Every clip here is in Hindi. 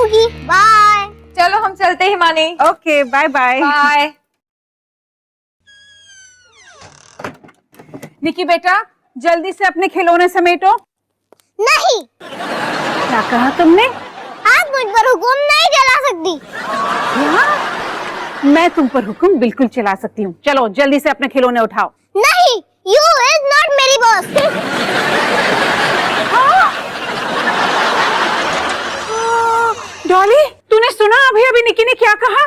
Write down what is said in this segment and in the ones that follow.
होगी। बाय। चलो हम चलते हैं Himani. Okay bye bye. Bye. Niki बेटा जल्दी से अपने खिलौने समेटो। नहीं, क्या कहा तुमने? आप मुझ पर हुक्म नहीं चला सकती। क्या? मैं तुम पर हुक्म बिल्कुल चला सकती हूँ। चलो जल्दी से अपने खिलौने उठाओ। नहीं, यू इज नॉट मेरी बॉस। डॉली तूने सुना अभी अभी निकी ने क्या कहा?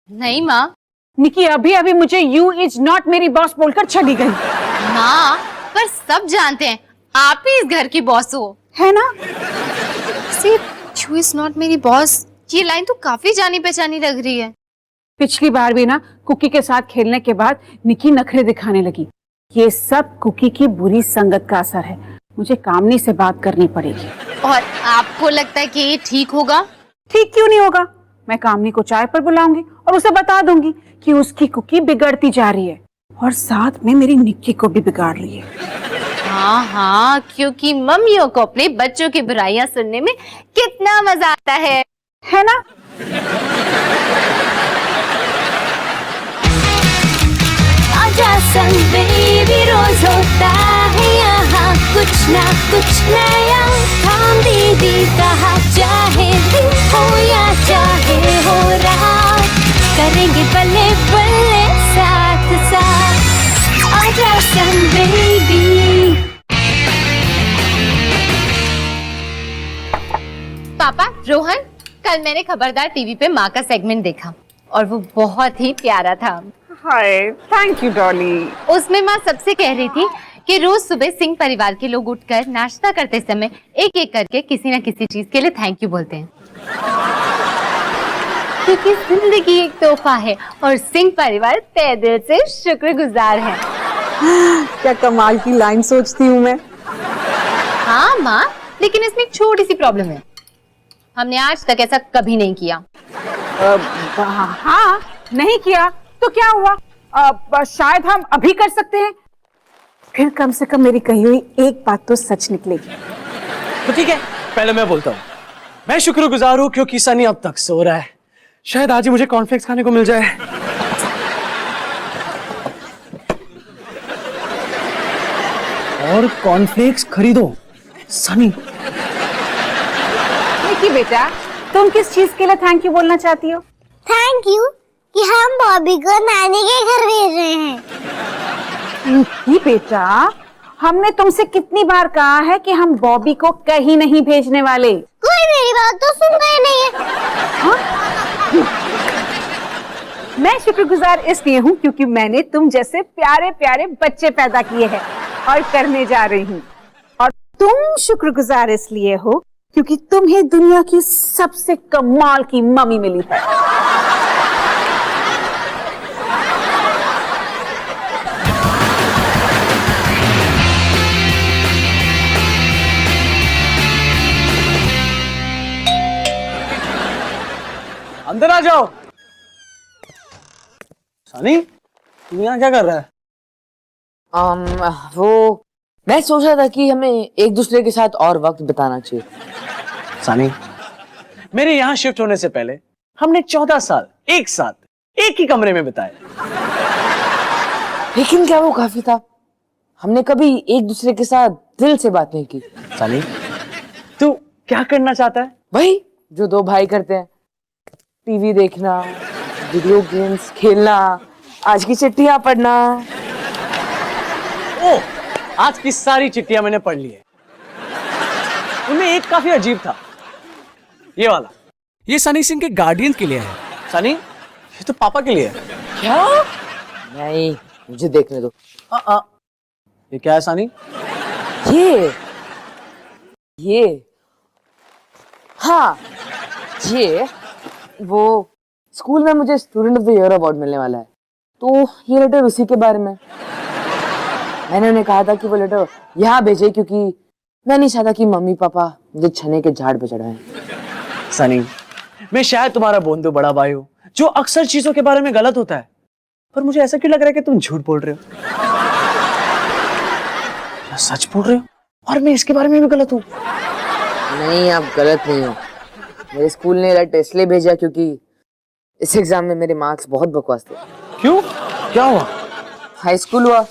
नहीं माँ। निकी अभी अभी मुझे यू इज नॉट मेरी बॉस बोलकर चली गई। माँ पर सब जानते हैं आप ही इस घर की बॉस हो, है ना? सिर्फ यू इज नॉट मेरी बॉस, ये लाइन तो काफी जानी पहचानी लग रही है। पिछली बार भी ना कुकी के साथ खेलने के बाद निकी नखरे दिखाने लगी। ये सब कुकी की बुरी संगत का असर है। मुझे कामनी से बात करनी पड़ेगी। और आपको लगता है कि ये ठीक होगा? ठीक क्यों नहीं होगा? मैं कामनी को चाय पर बुलाऊंगी और उसे बता दूंगी कि उसकी कुकी बिगड़ती जा रही है और साथ में मेरी निक्की को भी बिगाड़ रही है। हाँ हाँ, क्योंकि मम्मियों को अपने बच्चों की बुराइयां सुनने में कितना मजा आता है ना? आजा संग बेबी, रोज होता है यहाँ कुछ ना कुछ नया। हम दीदी कहा चाहे दिन हो या चाहे हो रात, करेंगे बल्ले बल्ले साथ साथ। आजा संग बेबी। पापा, रोहन, कल मैंने खबरदार टीवी पे माँ का सेगमेंट देखा और वो बहुत ही प्यारा था। हाय, थैंक यू डॉली। उसमें माँ सबसे कह रही थी कि रोज सुबह सिंह परिवार के लोग उठकर नाश्ता करते समय एक एक करके किसी न किसी चीज के लिए थैंक यू बोलते हैं, क्योंकि जिंदगी एक तोहफा है और सिंह परिवार तहे दिल से शुक्रगुजार है। क्या कमाल की लाइन सोचती हूँ मैं। हाँ माँ, लेकिन इसमें एक छोटी सी प्रॉब्लम है। हमने आज तक ऐसा कभी नहीं किया। हाँ, नहीं किया तो क्या हुआ? शायद हम अभी कर सकते हैं। फिर कम से कम मेरी कही हुई एक बात तो सच निकलेगी। तो ठीक है, पहले मैं बोलता हूँ। मैं शुक्रगुजार हूँ क्योंकि सनी अब तक सो रहा है। शायद आज ही मुझे कॉर्नफ्लेक्स खाने को मिल जाए। और कॉर्नफ्लेक्स खरीदो सनी। निकी बेटा, तुम किस चीज के लिए थैंक यू बोलना चाहती हो? थैंक यू कि हम बॉबी को नानी के घर भेज रहे हैं। निकी बेटा, हमने तुमसे कितनी बार कहा है कि हम बॉबी को कहीं नहीं भेजने वाले। कोई मेरी बात तो सुनता ही नहीं है। हाँ? मैं शुक्रगुजार इसलिए हूँ क्योंकि मैंने तुम जैसे प्यारे प्यारे बच्चे पैदा किए हैं और करने जा रही हूँ। और तुम शुक्रगुजार इसलिए हो क्योंकि तुम्हें दुनिया की सबसे कमाल की मम्मी मिली है। अंदर आ जाओ। सनी, तू यहाँ क्या कर रहा है? वो मैं सोच रहा था कि हमें एक दूसरे के साथ और वक्त बिताना चाहिए। सनी, मेरे यहाँ शिफ्ट होने से पहले हमने 14 साल एक साथ एक ही कमरे में बिताए। लेकिन क्या वो काफी था? हमने कभी एक दूसरे के साथ दिल से बात नहीं की। सनी, तू क्या करना चाहता है? वही जो दो भाई करते हैं, टीवी देखना, वीडियो गेम्स खेलना, आज की चिट्ठियां पढ़ना। ओ, आज की सारी चिट्ठियां मैंने पढ़ ली है। उनमें एक काफी अजीब था, ये वाला। ये सनी सिंह के गार्डियन के लिए है। सनी, ये तो पापा के लिए है। क्या? नहीं, मुझे देखने दो। ये क्या है सनी? ये हाँ, ये वो स्कूल में मुझे student of the year award मिलने वाला है, तो ये लेटर उसी के बारे में। मैंने उन्हें कहा था कि वो लेटर यहाँ भेजे क्योंकि मैं नहीं चाहता कि मम्मी पापा मुझे छने के झाड़ पे चढ़ाएं। सनी, मैं शायद तुम्हारा बोंदू बड़ा भाई हूँ जो अक्सर चीजों के बारे में गलत होता है, पर मुझे ऐसा क्यों लग रहा है कि तुम झूठ बोल रहे हो? या सच बोल रहे हो और मैं इसके बारे में भी गलत हूँ? नहीं, आप गलत नहीं हो। मेरे स्कूल ने लेटर इसलिए भेजा क्योंकि इस एग्जाम में मेरे मार्क्स बहुत बकवास थे। क्यों, क्या हुआ? हाई स्कूल हुआ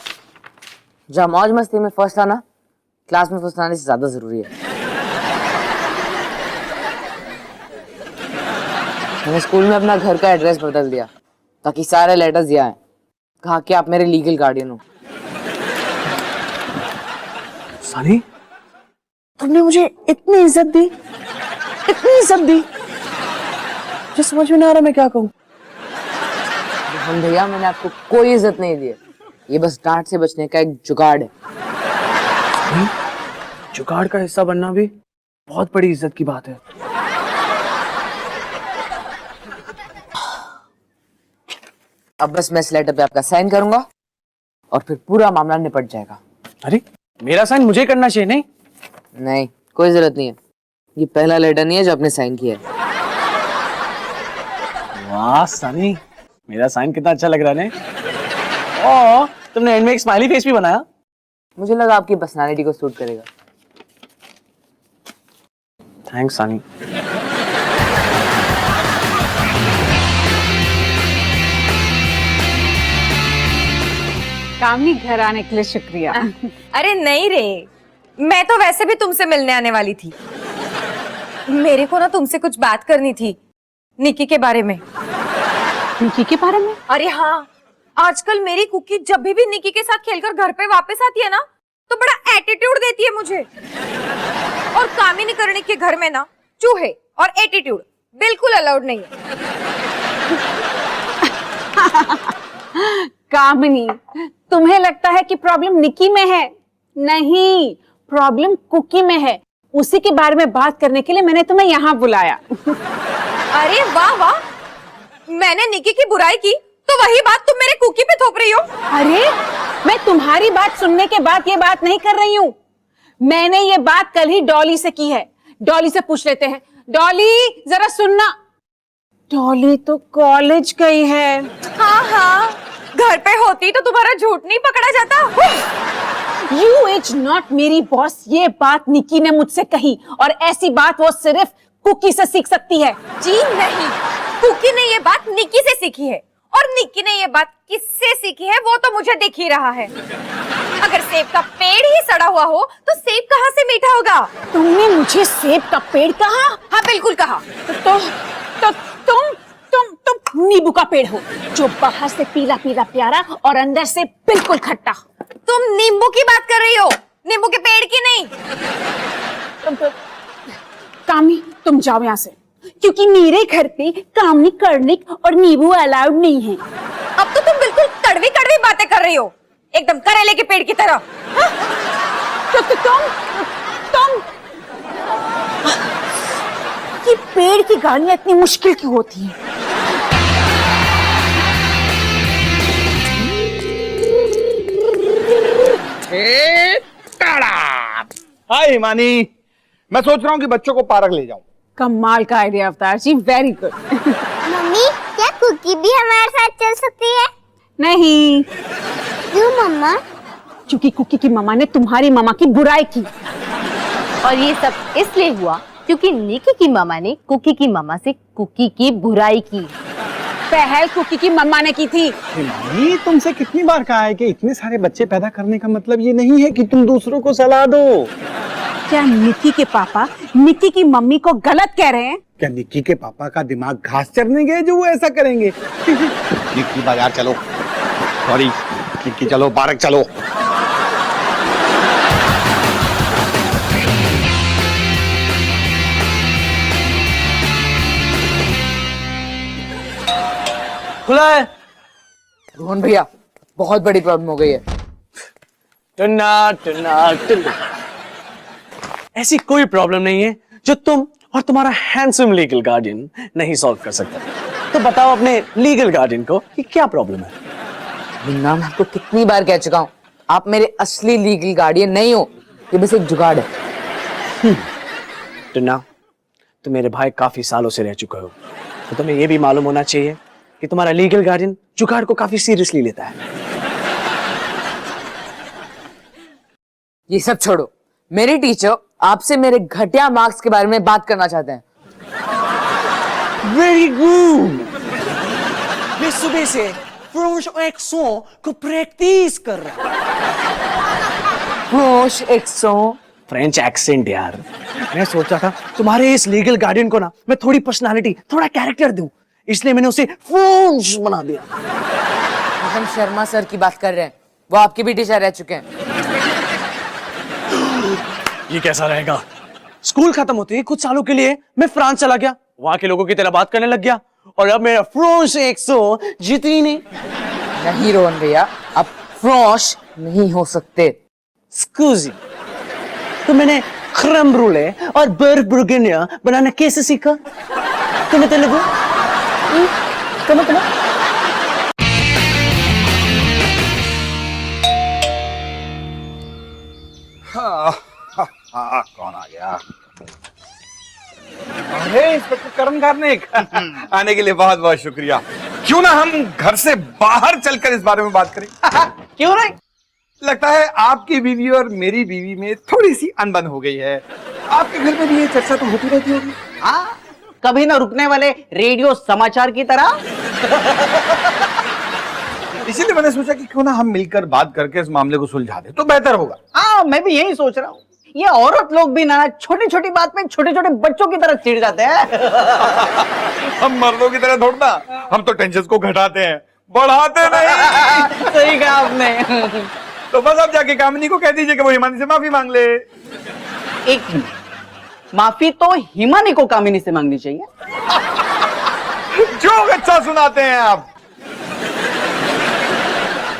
जहाँ मौज मस्ती में फर्स्ट आना क्लास में फर्स्ट आने से ज्यादा जरूरी है। मैंने स्कूल में अपना घर का एड्रेस बदल दिया ताकि सारे लेटर्स यहाँ आए। कहा कि आप मेरे लीगल गार्डियन हो। सनी, तुमने मुझे इतनी इज्जत दी, इतनी इज्जत दी, जो समझ में ना आ रहा मैं क्या कहूँ। हम भैया, मैंने आपको कोई इज्जत नहीं दी है। ये बस डांट से बचने का एक जुगाड़ है। जुगाड़ का हिस्सा बनना भी बहुत बड़ी इज्जत की बात है। अब बस मैं इस लेटर पे आपका साइन करूंगा और फिर पूरा मामला निपट जाएगा। अरे, मेरा साइन मुझे करना चाहिए नहीं? नहीं, कोई जरूरत नहीं है। ये पहला लेटर नहीं है जो आपने साइन किया है। वाह सनी, मेरा साइन कितना अच्छा लग रहा है। ओ, तुमने एंड में एक स्माइली फेस भी बनाया। मुझे लगा आपकी पर्सनालिटी को सूट करेगा। थैंक्स सनी। कामनी, घर आने के लिए शुक्रिया। अरे नहीं रे, मैं तो वैसे भी तुमसे मिलने आने वाली थी। मेरे को ना तुमसे कुछ बात करनी थी निकी के बारे में। निकी के बारे में? अरे हाँ, आजकल मेरी कुकी जब भी निकी के साथ खेलकर घर पे वापस आती है ना, तो बड़ा एटीट्यूड देती है मुझे। और कामिनी करने के घर में ना चूहे और एटीट्यूड बिल्कुल अलाउड नहीं है। कामिनी, तुम्हें लगता है कि प्रॉब्लम निकी में है? नहीं, प्रॉब्लम कुकी में है। उसी के बारे में बात करने के लिए मैंने तुम्हें यहाँ बुलाया। अरे वाह वाह, मैंने निकी की बुराई की तो वही बात तुम मेरे कुकी पे थोप रही हो। अरे, मैं तुम्हारी बात सुनने के बाद ये बात नहीं कर रही हूँ। मैंने ये बात कल ही डॉली से की है। डॉली से पूछ लेते हैं। डॉली, जरा सुनना। डॉली तो कॉलेज गई है। हाँ हाँ, घर पे होती तो तुम्हारा झूठ नहीं पकड़ा जाता। You is not मेरी बॉस। ये बात निकी ने मुझसे कही और ऐसी बात वो सिर्फ कुकी से सीख सकती है। जी नहीं, कुकी ने ये बात निकी से सीखी है और निकी ने ये बात किससे सीखी है वो तो मुझे दिख ही रहा है। अगर सेब का पेड़ ही सड़ा हुआ हो तो सेब कहाँ से मीठा होगा? तुमने मुझे सेब का पेड़ कहा? हाँ बिल्कुल कहा। तो तुम नींबू का पेड़ हो, जो बाहर से पीला पीला प्यारा और अंदर से बिल्कुल खट्टा। तुम नींबू की बात कर रही हो, नींबू के पेड़ की नहीं। कामनी, तुम जाओ यहाँ से, क्योंकि मेरे घर पे कामनी, कर्णिक और नींबू अलाउड नहीं है। अब तो तुम बिल्कुल कड़वी कड़वी बातें कर रही हो, एकदम करेले के पेड़ की तरह। तुम कि पेड़ की गालियां इतनी मुश्किल क्यों होती हैं? हाय हिमानी, मैं सोच रहा हूँ कि बच्चों को पार्क ले जाऊं। कमाल का आइडिया अवतार जी, वेरी गुड। मम्मी, क्या कुकी भी हमारे साथ चल सकती है? नहीं, क्यों मम्मा? क्योंकि कुकी की मम्मा ने तुम्हारी मम्मा की बुराई की। और ये सब इसलिए हुआ क्योंकि निकी की मामा ने कुकी की मामा से कुकी की बुराई की। पहल कुकी की मम्मा ने की थी। हिमानी, तुमसे कितनी बार कहा है कि इतने सारे बच्चे पैदा करने का मतलब ये नहीं है कि तुम दूसरों को सलाह दो। क्या निकी के पापा निकी की मम्मी को गलत कह रहे हैं? क्या निक्की के पापा का दिमाग घास चरने गए जो वो ऐसा करेंगे? निक्की बाजार चलो, सॉरी निक्की चलो, पार्क चलो। खुला है। रोहन भैया, बहुत बड़ी प्रॉब्लम हो गई है। टन्ना टन्ना टन्ना। ऐसी कोई प्रॉब्लम नहीं है जो तुम और तुम्हारा हैंडसम लीगल गार्डियन नहीं सॉल्व कर सकता। तो बताओ अपने लीगल गार्डियन को कि क्या प्रॉब्लम है। मुन्ना, मैं आपको कितनी बार कह चुका हूँ, आप मेरे असली लीगल गार्डियन नहीं हो। ये बस एक जुगाड़ है। टन्ना, तुम मेरे भाई काफी सालों से रह चुके हो, तो तुम्हें यह भी मालूम होना चाहिए कि तुम्हारा लीगल गार्डियन जुगाड़ को काफी सीरियसली लेता है। ये सब छोड़ो, मेरे टीचर आपसे मेरे घटिया मार्क्स के बारे में बात करना चाहते हैं। Very good. मैं सुबह से फ्रेंच एक्सेंट को प्रैक्टिस कर रहा हूँ। फ्रेंच एक्सेंट यार। मैं सोचा था तुम्हारे इस लीगल गार्डियन को ना मैं थोड़ी पर्सनालिटी, थोड़ा कैरेक्टर दूं, इसलिए मैंने उसे फ्रेंच बना दिया। हम शर्मा सर की बात कर रहे हैं, वो आपके भी टीचर रह चुके हैं। ये कैसा रहेगा? स्कूल खत्म होते ही कुछ सालों के लिए मैं फ्रांस चला गया, वहां के लोगों की तरह बात करने लग गया, और अब मेरा फ्रेंच एक्सेंट जितनी नहीं रोहन भैया, आप फ्रेंच नहीं हो सकते। स्कूजी। तो मैंने क्रम ब्रूले और बर्फ बुर्गिनिया बनाना कैसे सीखा? तुम्हें तेलुगु? कम कौन आ गया? अरे इंस्पेक्टर करण कार्निक, आने के लिए बहुत बहुत शुक्रिया। क्यों ना हम घर से बाहर चलकर इस बारे में बात करें? क्यों नहीं? लगता है आपकी बीवी और मेरी बीवी में थोड़ी सी अनबन हो गई है। आपके घर में भी ये चर्चा तो होती रहती होगी। हाँ, कभी ना रुकने वाले रेडियो समाचार की तरह। इसीलिए मैंने सोचा कि क्यों ना हम मिलकर बात करके इस मामले को सुलझा दें तो बेहतर होगा। हाँ, मैं भी यही सोच रहा हूँ। ये औरत लोग भी ना छोटी छोटी बात में छोटे छोटे बच्चों की तरह चिढ़ जाते हैं। हम मर्दों की तरह थोड़ा, हम तो टेंशन को घटाते हैं, बढ़ाते नहीं। सही कहा आपने। तो बस अब जाके कामिनी को कह दीजिए कि वो हिमानी से माफी मांग ले। एक मिनट, माफी तो हिमानी को कामिनी से मांगनी चाहिए। जो अच्छा सुनाते हैं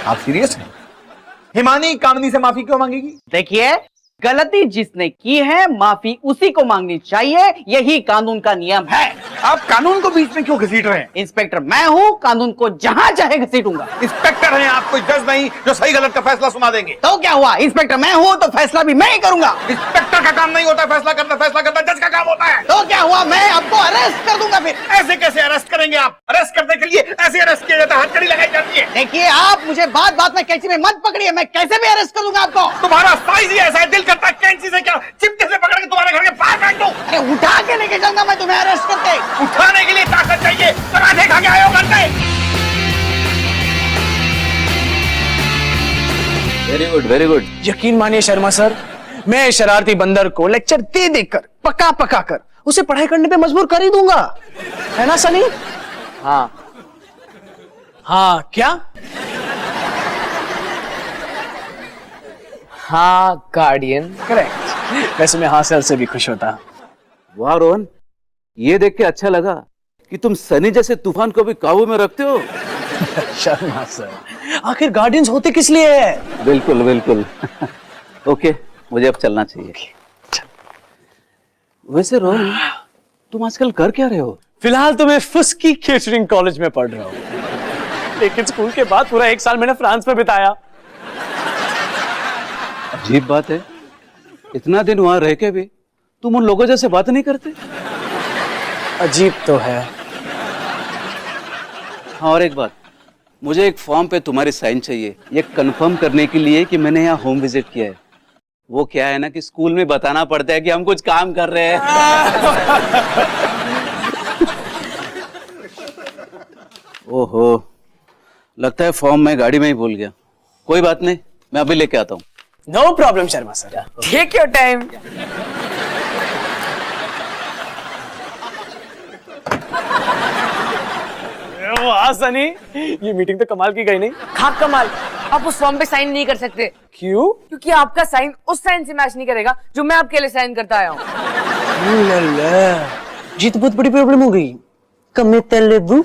आप सीरियस हैं? हिमानी कामिनी से माफी क्यों मांगेगी? देखिए, गलती जिसने की है माफी उसी को मांगनी चाहिए, यही कानून का नियम है। आप कानून को बीच में क्यों घसीट रहे हैं? इंस्पेक्टर मैं हूँ, कानून को जहाँ चाहे घसीटूंगा। इंस्पेक्टर हैं आप, कोई जज नहीं जो सही गलत का फैसला सुना देंगे। तो क्या हुआ, इंस्पेक्टर मैं हूँ तो फैसला भी मैं ही करूंगा। इंस्पेक्टर का काम नहीं होता फैसला करना जज का काम होता है। तो क्या हुआ, मैं आपको अरेस्ट कर दूंगा। फिर ऐसे कैसे अरेस्ट करेंगे आप? अरेस्ट करने के लिए ऐसे अरेस्ट किया जाता है, हथकड़ी लगाई जाती है। देखिए, आप मुझे बात बात में कैंची में मत पकड़िए, मैं कैसे भी अरेस्ट कर दूंगा आपको। तुम्हारा साइज ही ऐसा है, दिल करता है कैंची से क्या चिमटे से पकड़ के तुम्हारे घर के बाहर फेंक दूं। अरे उठा के लेके जाऊंगा मैं तुम्हें अरेस्ट करके। उठाने के लिए ताकत चाहिए, पराठे खा के आए हो घर पे। Very good very good. यकीन मानिए शर्मा सर, मैं शरारती बंदर को लेक्चर दे देकर पका कर उसे पढ़ाई करने पे मजबूर कर ही दूंगा, है ना सनी? हाँ हाँ क्या? हाँ गार्डियन। करेक्ट। वैसे मैं हासिल से भी खुश होता। वाह रोहन, ये देख के अच्छा लगा कि तुम सनी जैसे तूफान को भी काबू में रखते हो। शर्मा सर, आखिर गार्डियंस होते किस लिए है? बिल्कुल बिल्कुल। ओके, मुझे अब चलना चाहिए। वैसे रोहन, तुम आजकल कर क्या रहे हो? फिलहाल तो मैं फुस्की केटरिंग कॉलेज में पढ़ रहा हूँ, लेकिन स्कूल के बाद पूरा 1 साल मैंने फ्रांस में बिताया। अजीब बात है, इतना दिन वहां रह के भी तुम उन लोगों जैसे बात नहीं करते। अजीब तो है। हाँ, और एक बात, मुझे एक फॉर्म पे तुम्हारी साइन चाहिए, ये कंफर्म करने के लिए कि मैंने यहाँ होम विजिट किया है। वो क्या है ना कि स्कूल में बताना पड़ता है कि हम कुछ काम कर रहे हैं। ओहो, लगता है फॉर्म मैं गाड़ी में ही भूल गया। कोई बात नहीं, मैं अभी लेके आता हूँ। No problem Sharma sir, take your time. वाह सनी, ये मीटिंग तो कमाल की गई नहीं? हाँ कमाल, आप उस फॉर्म पे साइन नहीं कर सकते। क्यों? क्योंकि आपका साइन उस साइन से मैच नहीं करेगा जो मैं आपके लिए साइन करता आया हूँ। जी तो बहुत बड़ी प्रॉब्लम हो गई। कम तेलुगु।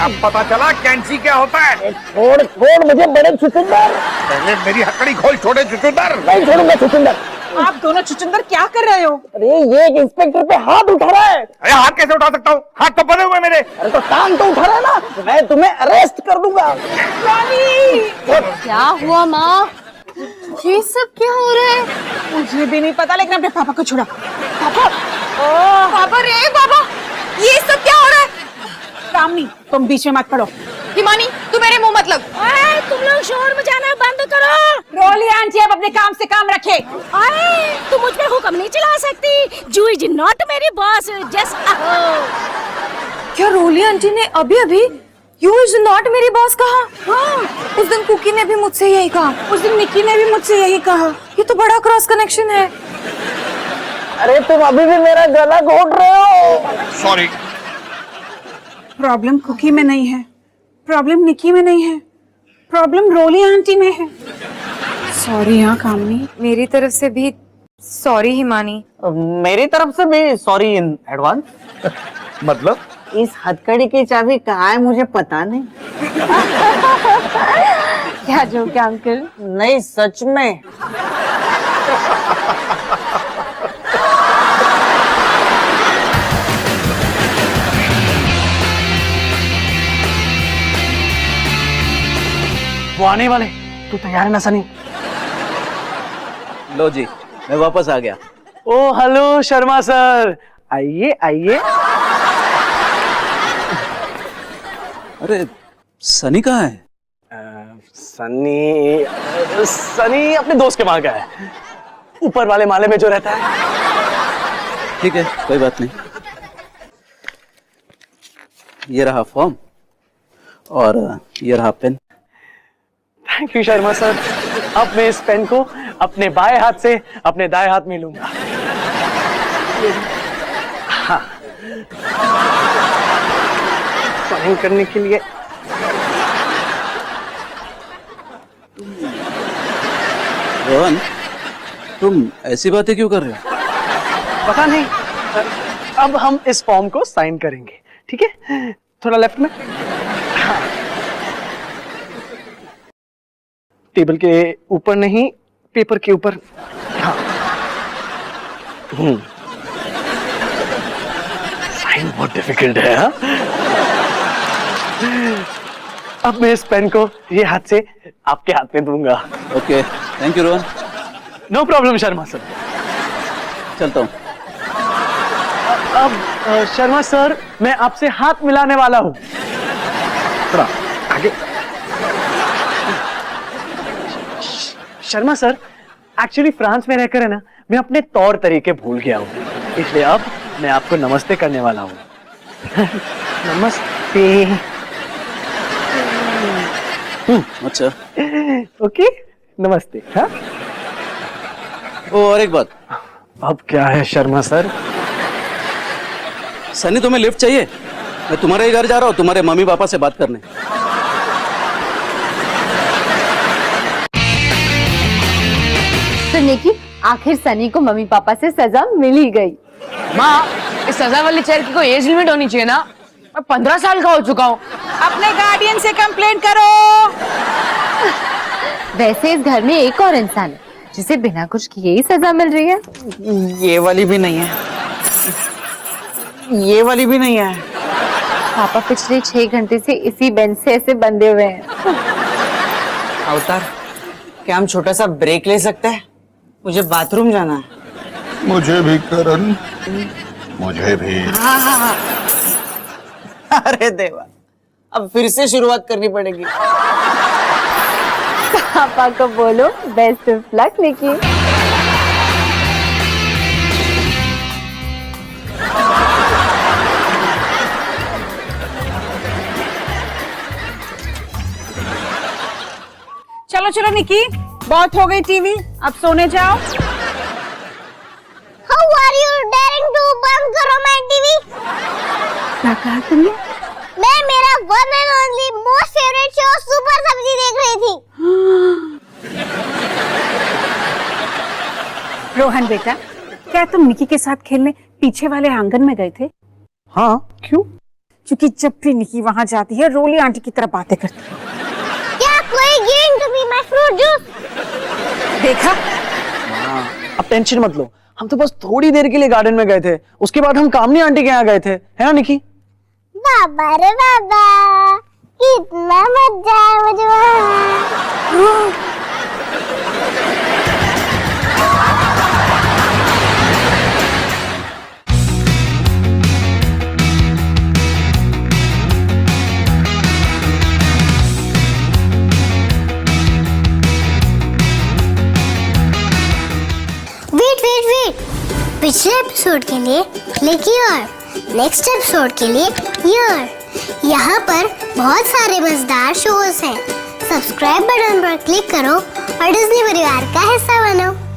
अब पता चला कैंची क्या होता है। छोड़ मुझे बड़े चुचुंदर। पहले मेरी हथकड़ी खोल, छोड़े चुचुंदर। नहीं छोड़ूंगा चुचुंदर। आप दोनों चुचुंदर क्या कर रहे हो? अरे ये एक इंस्पेक्टर पे हाथ उठा रहा है। अरे हाथ कैसे उठा सकता हूँ? हाथ तो बने हुए मेरे। अरे तो टांग तो उठा रहा है ना, मैं तुम्हें अरेस्ट कर दूंगा। क्या हुआ माँ? ये सब क्या हो रहा है? मुझे भी नहीं पता, लेकिन अपने पापा को छोड़ा। पापा रे बाबा, ये सब क्या हो रहा है? कामनी, तुम बीच में मत पड़ो। हिमानी, तू मेरे मुंह मत लग। तुम लोग शोर मचाना बंद करो। रोली आंटी, आप अपने अपने काम से काम रखे। अरे तू मुझ पे हुक्म नहीं चला सकती। जू इज नॉट मेरी बॉस, जस्ट क्या रोली आंटी ने अभी अभी यू इज नॉट मेरी बॉस कहा? हाँ, उस दिन कुकी ने भी मुझसे यही कहा, उस दिन निक्की ने भी मुझसे यही कहा। ये तो बड़ा क्रॉस कनेक्शन है। अरे तुम अभी भी मेरा गला घोट रहे हो। सॉरी। प्रॉब्लम कुकी में नहीं है, प्रॉब्लम निक्की में नहीं है, प्रॉब्लम रोली आंटी में है। सॉरी हाँ कामनी। मेरी तरफ से भी सॉरी हिमानी। मेरी तरफ से भी सॉरी इन एडवांस। मतलब इस हथकड़ी की चाबी कहाँ है मुझे पता नहीं। क्या जोक है अंकल? नहीं सच में। वो आने वाले, तू तैयार है ना सनी? लो जी, मैं वापस आ गया। ओ हेलो शर्मा सर, आइए आइए। अरे सनी कहाँ है? सनी सनी अपने दोस्त के वहां गया है, ऊपर वाले माले में जो रहता है। ठीक है, कोई बात नहीं। ये रहा फॉर्म और ये रहा pen. Thank you Sharma sir. अब मैं इस पेन को अपने बाएं हाथ से अपने दाएं हाथ में लूंगा। हाँ, साइन करने के लिए। रोहन, तुम ऐसी बातें क्यों कर रहे हो? पता नहीं, अब हम इस फॉर्म को साइन करेंगे, ठीक है? थोड़ा लेफ्ट में। हाँ। टेबल के ऊपर नहीं, पेपर के ऊपर। हाँ। साइन बहुत डिफिकल्ट है। हाँ? अब मैं इस पेन को ये हाथ से आपके हाथ में दूंगा। Okay, thank you Rohan. No problem Sharma sir. चलता हूँ। अब शर्मा सर, मैं आपसे हाथ मिलाने वाला हूँ। थोड़ा आगे। शर्मा सर, एक्चुअली फ्रांस में रहकर है ना, मैं अपने तौर तरीके भूल गया हूँ, इसलिए अब मैं आपको नमस्ते करने वाला हूँ। नमस्ते। अच्छा। ओके, नमस्ते। हाँ? ओ, और एक बात। अब क्या है शर्मा सर? सनी, तुम्हें लिफ्ट चाहिए? मैं तुम्हारे ही घर जा रहा हूँ, तुम्हारे मम्मी पापा से बात करने। तो निकी, आखिर सनी को मम्मी पापा से सजा मिल ही गई। माँ, इस सजा वाली चेयर की कोई एज लिमिट होनी चाहिए ना? मैं 15 साल का हो चुका हूँ। अपने गार्डियन से कंप्लेंट करो। वैसे इस घर में एक और इंसान है जिसे बिना कुछ किए ही सजा मिल रही है। ये वाली भी नहीं है, ये वाली भी नहीं है। पापा पिछले 6 घंटे से इसी बेंच से ऐसे बंधे हुए हैं। अवतार, क्या हम छोटा सा ब्रेक ले सकते हैं? मुझे बाथरूम जाना है। मुझे भी करण, मुझे भी। अरे देवा, अब फिर से शुरुआत करनी पड़ेगी। पापा को बोलो बेस्ट ऑफ लक निकी। चलो चलो निकी, बहुत हो गई टीवी, अब सोने जाओ। How are you daring to बंद करो my टीवी? क्या कहा तुमने? मैं मेरा one and only most favourite show super सब्जी देख रही थी। रोहन बेटा, क्या तुम निकी के साथ खेलने पीछे वाले आंगन में गए थे? हाँ, क्यों? क्योंकि जब भी निकी वहाँ जाती है, रोली आंटी की तरफ बातें करती है। क्या कोई game to be my fruit juice? देखा? अब टेंशन मत लो, हम तो बस थोड़ी देर के लिए गार्डन में गए थे, उसके बाद हम कामनी आंटी के यहाँ गए थे, है ना निकी? बाबा रे बाबा, कितना मजा है मुझे वहाँ। पिछले एपिसोड के लिए क्लिक हियर, नेक्स्ट एपिसोड के लिए हियर। यहाँ पर बहुत सारे मजेदार शोज हैं। सब्सक्राइब बटन पर क्लिक करो और डिज्नी परिवार का हिस्सा बनो।